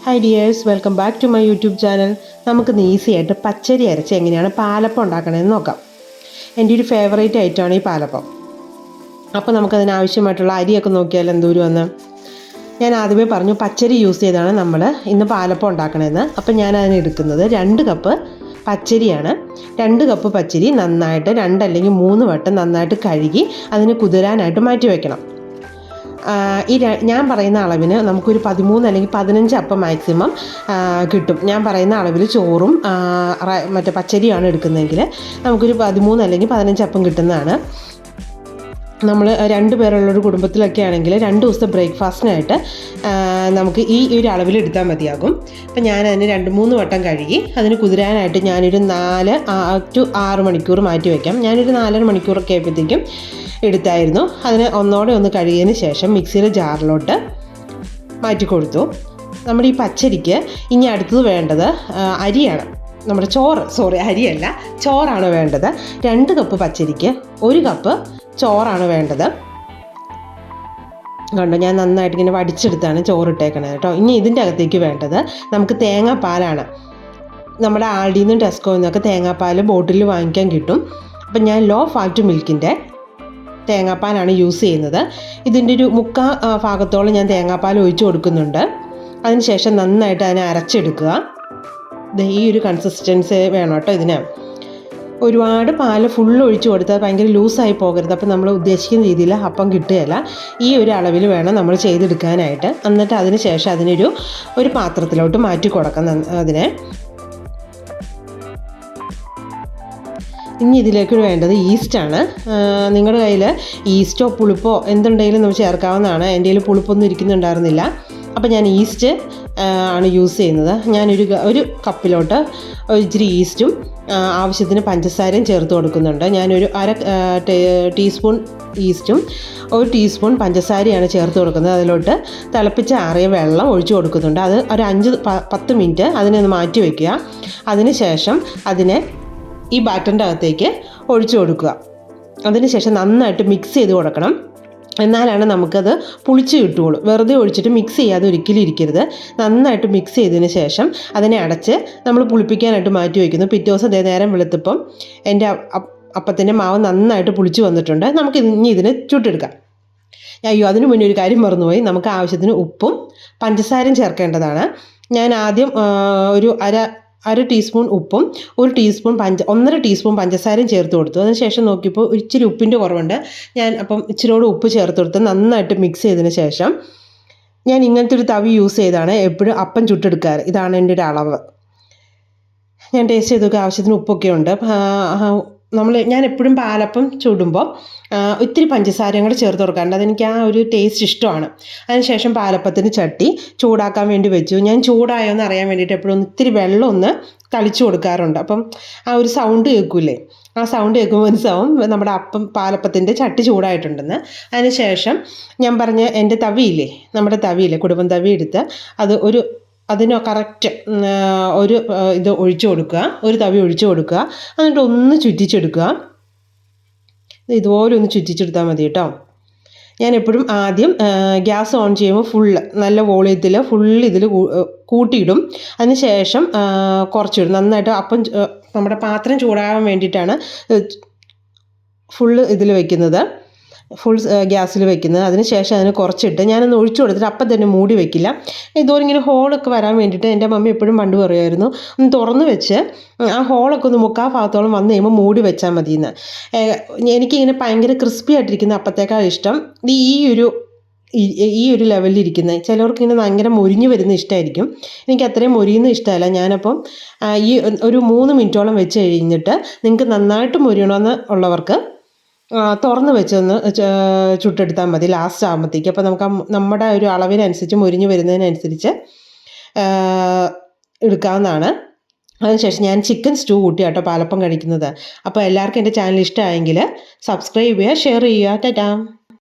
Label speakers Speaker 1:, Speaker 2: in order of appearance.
Speaker 1: Hi dears, welcome back to my YouTube channel. നമുക്ക് easy ആയിട്ട് പച്ചരി അരച്ച് എങ്ങനെയാണ് പാലപ്പം ഉണ്ടാക്കണമെന്ന് നോക്കാം. എൻ്റെ ഒരു ഫേവറേറ്റ് ഐറ്റമാണ് ഈ പാലപ്പം. അപ്പോൾ നമുക്കതിന് ആവശ്യമായിട്ടുള്ള അരിയൊക്കെ നോക്കിയാൽ എന്തോരം വന്ന് ഞാൻ ആദ്യമേ പറഞ്ഞു പച്ചരി യൂസ് ചെയ്താണ് നമ്മൾ ഇന്ന് പാലപ്പം ഉണ്ടാക്കണമെന്ന്. അപ്പോൾ ഞാൻ അതിന് എടുക്കുന്നത് 2 കപ്പ് പച്ചരിയാണ്. 2 കപ്പ് പച്ചരി നന്നായിട്ട് 2 അല്ലെങ്കിൽ 3 വട്ടം നന്നായിട്ട് കഴുകി അതിന് കുതിരാനായിട്ട് മാറ്റി വയ്ക്കണം. ഞാൻ പറയുന്ന അളവിന് നമുക്കൊരു 13 അല്ലെങ്കിൽ 15 അപ്പം മാക്സിമം കിട്ടും. ഞാൻ പറയുന്ന അളവിൽ ചോറും മറ്റേ പച്ചരിയാണ് എടുക്കുന്നതെങ്കിൽ നമുക്കൊരു 13 അല്ലെങ്കിൽ 15 അപ്പം കിട്ടുന്നതാണ്. നമ്മൾ 2 പേരുള്ളൊരു കുടുംബത്തിലൊക്കെ ആണെങ്കിൽ 2 ദിവസത്തെ ബ്രേക്ക്ഫാസ്റ്റിനായിട്ട് നമുക്ക് ഈ ഒരു അളവിൽ എടുത്താൽ മതിയാകും. അപ്പം ഞാനതിന് 2-3 വട്ടം കഴുകി അതിന് കുതിരാനായിട്ട് ഞാനൊരു 4 to 6 മണിക്കൂർ മാറ്റി വയ്ക്കാം. ഞാനൊരു 4.5 മണിക്കൂറൊക്കെ ആയപ്പോഴത്തേക്കും എടുത്തായിരുന്നു. അതിന് ഒന്ന് കഴുകിയതിന് ശേഷം മിക്സിയുടെ ജാറിലോട്ട് മാറ്റി കൊടുത്തു. നമ്മുടെ ഈ പച്ചരിക്ക് ഇനി അടുത്തത് വേണ്ടത് അരിയാണ്. നമ്മുടെ അരിയല്ല, ചോറാണ് വേണ്ടത്. 2 കപ്പ് പച്ചരിക്ക് 1 കപ്പ് ചോറാണ് വേണ്ടത്. കണ്ടോ, ഞാൻ നന്നായിട്ട് ഇങ്ങനെ വടിച്ചെടുത്താണ് ചോറിട്ടേക്കണത് കേട്ടോ. ഇനി ഇതിൻ്റെ അകത്തേക്ക് വേണ്ടത് നമുക്ക് തേങ്ങാപ്പാലാണ്. നമ്മുടെ ആൽഡിയിൽ നിന്നും ടെസ്കോയിൽ നിന്നൊക്കെ തേങ്ങാപ്പാൽ ബോട്ടിൽ വാങ്ങിക്കാൻ കിട്ടും. അപ്പം ഞാൻ ലോ ഫാറ്റ് മിൽക്കിൻ്റെ തേങ്ങാപ്പാലാണ് യൂസ് ചെയ്യുന്നത്. ഇതിൻ്റെ ഒരു 3/4 ഭാഗത്തോളം ഞാൻ തേങ്ങാപ്പാൽ ഒഴിച്ച് കൊടുക്കുന്നുണ്ട്. അതിനുശേഷം നന്നായിട്ട് അതിനെ അരച്ചെടുക്കുക. ഈ ഒരു കൺസിസ്റ്റൻസി വേണം കേട്ടോ ഇതിന്. ഒരുപാട് പാൽ ഫുള്ള് ഒഴിച്ച് കൊടുത്താൽ ഭയങ്കര ലൂസായി പോകരുത്. അപ്പോൾ നമ്മൾ ഉദ്ദേശിക്കുന്ന രീതിയിൽ അപ്പം കിട്ടുകയില്ല. ഈ ഒരു അളവിൽ വേണം നമ്മൾ ചെയ്തെടുക്കാനായിട്ട്. എന്നിട്ട് അതിന് ശേഷം അതിനൊരു പാത്രത്തിലോട്ട് മാറ്റി കൊടുക്കണം അതിനെ. ഇനി ഇതിലേക്ക് വേണ്ടത് ഈസ്റ്റാണ്. നിങ്ങളുടെ കയ്യിൽ ഈസ്റ്റോ പുളിപ്പോ എന്തുണ്ടെങ്കിലും നമുക്ക് ചേർക്കാവുന്നതാണ്. എൻ്റെ കയ്യിൽ പുളിപ്പൊന്നും ഇരിക്കുന്നുണ്ടായിരുന്നില്ല. അപ്പോൾ ഞാൻ ഈസ്റ്റ് ആണ് യൂസ് ചെയ്യുന്നത്. ഞാനൊരു കപ്പിലോട്ട് ഇച്ചിരി ഈസ്റ്റും ആവശ്യത്തിന് പഞ്ചസാരയും ചേർത്ത് കൊടുക്കുന്നുണ്ട്. ഞാനൊരു 1/2 ടീസ്പൂൺ ഈസ്റ്റും 1 ടീസ്പൂൺ പഞ്ചസാരയാണ് ചേർത്ത് കൊടുക്കുന്നത്. അതിലോട്ട് തിളപ്പിച്ച് ആറിയ വെള്ളം ഒഴിച്ചു കൊടുക്കുന്നുണ്ട്. അത് ഒരു 5-10 മിനിറ്റ് അതിനെ മാറ്റി വയ്ക്കുക. അതിന് ശേഷം അതിനെ ഈ ബാറ്ററിൻ്റെ അകത്തേക്ക് ഒഴിച്ചു കൊടുക്കുക. അതിനുശേഷം നന്നായിട്ട് മിക്സ് ചെയ്ത് കൊടുക്കണം. എന്നാലാണ് നമുക്കത് പുളിച്ച് കിട്ടുകയുള്ളൂ. വെറുതെ ഒഴിച്ചിട്ട് മിക്സ് ചെയ്യാതെ ഒരിക്കലും ഇരിക്കരുത്. നന്നായിട്ട് മിക്സ് ചെയ്തതിന് ശേഷം അതിനെ അടച്ച് നമ്മൾ പുളിപ്പിക്കാനായിട്ട് മാറ്റി വയ്ക്കുന്നു. പിറ്റേ ദിവസം നേരം വെളുത്തപ്പം എൻ്റെ അപ്പത്തിൻ്റെ മാവ് നന്നായിട്ട് പുളിച്ച് വന്നിട്ടുണ്ട്. നമുക്ക് ഇനി ഇതിനെ ചുട്ടെടുക്കാം. അതിനു മുന്നേ ഒരു കാര്യം മറന്നുപോയി. നമുക്ക് ആവശ്യത്തിന് ഉപ്പും പഞ്ചസാരയും ചേർക്കേണ്ടതാണ്. ഞാൻ ആദ്യം ഒരു അര ടീസ്പൂൺ ഉപ്പും 1.5 ടീസ്പൂൺ പഞ്ചസാരയും ചേർത്ത് കൊടുത്തു. അതിനുശേഷം നോക്കിയപ്പോൾ ഇച്ചിരി ഉപ്പിൻ്റെ കുറവുണ്ട്. ഞാൻ അപ്പം ഇച്ചിരിയോട് ഉപ്പ് ചേർത്ത് കൊടുത്ത് നന്നായിട്ട് മിക്സ് ചെയ്തതിന് ശേഷം ഞാൻ ഇങ്ങനത്തെ ഒരു തവി യൂസ് ചെയ്താണ് എപ്പോഴും അപ്പം ചുട്ടെടുക്കാറ്. ഇതാണ് എൻ്റെ ഒരു അളവ്. ഞാൻ ടേസ്റ്റ് ചെയ്തൊക്കെ ആവശ്യത്തിന് ഉപ്പൊക്കെ ഉണ്ട്. ഞാൻ എപ്പോഴും പാലപ്പം ചുടുമ്പോൾ ഇത്തിരി പഞ്ചസാരയും കൂടെ ചേർത്ത് കൊടുക്കാറുണ്ട്. അതെനിക്ക് ആ ഒരു ടേസ്റ്റ് ഇഷ്ടമാണ്. അതിനുശേഷം പാലപ്പത്തിന് ചട്ടി ചൂടാക്കാൻ വേണ്ടി വെച്ചു. ഞാൻ ചൂടായോ എന്ന് അറിയാൻ വേണ്ടിയിട്ട് എപ്പോഴും ഇത്തിരി വെള്ളം ഒന്ന് തളിച്ചു കൊടുക്കാറുണ്ട്. അപ്പം ആ ഒരു സൗണ്ട് കേൾക്കൂലേ, ആ സൗണ്ട് കേൾക്കുമ്പോൾ മനസ്സിലാവും നമ്മുടെ പാലപ്പത്തിൻ്റെ ചട്ടി ചൂടായിട്ടുണ്ടെന്ന്. അതിനുശേഷം ഞാൻ പറഞ്ഞ എൻ്റെ നമ്മുടെ കുടുംബം തവി എടുത്ത് അതിന് കറക്റ്റ് ഇത് ഒഴിച്ചു കൊടുക്കുക. ഒരു തവി ഒഴിച്ചു കൊടുക്കുക. എന്നിട്ട് ഒന്ന് ചുറ്റിച്ചെടുക്കുക. ഇതുപോലെ ഒന്ന് ചുറ്റിച്ചെടുത്താൽ മതി കേട്ടോ. ഞാൻ എപ്പോഴും ആദ്യം ഗ്യാസ് ഓൺ ചെയ്യുമ്പോൾ നല്ല വോളിയത്തിൽ ഇതിൽ കൂട്ടിയിടും. അതിന് ശേഷം കുറച്ചിടും. നന്നായിട്ട് നമ്മുടെ പാത്രം ചൂടാകാൻ വേണ്ടിയിട്ടാണ് ഇതിൽ വയ്ക്കുന്നത്, ഗ്യാസിൽ വെക്കുന്നത്. അതിന് ശേഷം അതിന് കുറച്ചിട്ട് ഞാനൊന്ന് ഒഴിച്ചു കൊടുത്തിട്ട് അപ്പം തന്നെ മൂടി വെക്കില്ല. ഇതുപോലെ ഇങ്ങനെ ഹോളൊക്കെ വരാൻ വേണ്ടിയിട്ട് എൻ്റെ മമ്മി എപ്പോഴും പണ്ട് പറയുമായിരുന്നു, ഒന്ന് തുറന്ന് വെച്ച് ആ ഹോളൊക്കെ ഒന്ന് 3/4 ഭാഗത്തോളം വന്ന് കഴിയുമ്പോൾ മൂടി വെച്ചാൽ മതിയെന്ന്. എനിക്കിങ്ങനെ ഭയങ്കര ക്രിസ്പി ആയിട്ടിരിക്കുന്ന അപ്പത്തേക്കാൾ ഇഷ്ടം ഈ ഒരു ലെവലിലിരിക്കുന്നത്. ചിലവർക്ക് ഇങ്ങനെ ഭയങ്കര മൊരിഞ്ഞ് വരുന്ന ഇഷ്ടമായിരിക്കും. എനിക്ക് അത്രയും മൊരിയുന്ന ഇഷ്ടമല്ല. ഞാനപ്പം ഈ ഒരു 3 മിനിറ്റോളം വെച്ച് കഴിഞ്ഞിട്ട് നിങ്ങൾക്ക് നന്നായിട്ട് മൊരിയണമെന്ന് ഉള്ളവർക്ക് തുറന്ന് വെച്ചൊന്ന് ചുട്ടെടുത്താൽ മതി ലാസ്റ്റ് ആകുമ്പോഴത്തേക്ക്. അപ്പോൾ നമുക്ക് നമ്മുടെ ഒരു അളവിനനുസരിച്ച് മൊരിഞ്ഞ് വരുന്നതിനനുസരിച്ച് എടുക്കാവുന്നതാണ്. അതിനുശേഷം ഞാൻ ചിക്കൻ സ്റ്റൂ കൂട്ടിയാട്ടോ പാലപ്പം കഴിക്കുന്നത്. അപ്പോൾ എല്ലാവർക്കും എൻ്റെ ചാനൽ ഇഷ്ടമായെങ്കിൽ സബ്സ്ക്രൈബ് ചെയ്യുക, ഷെയർ ചെയ്യുക. ടാറ്റാ.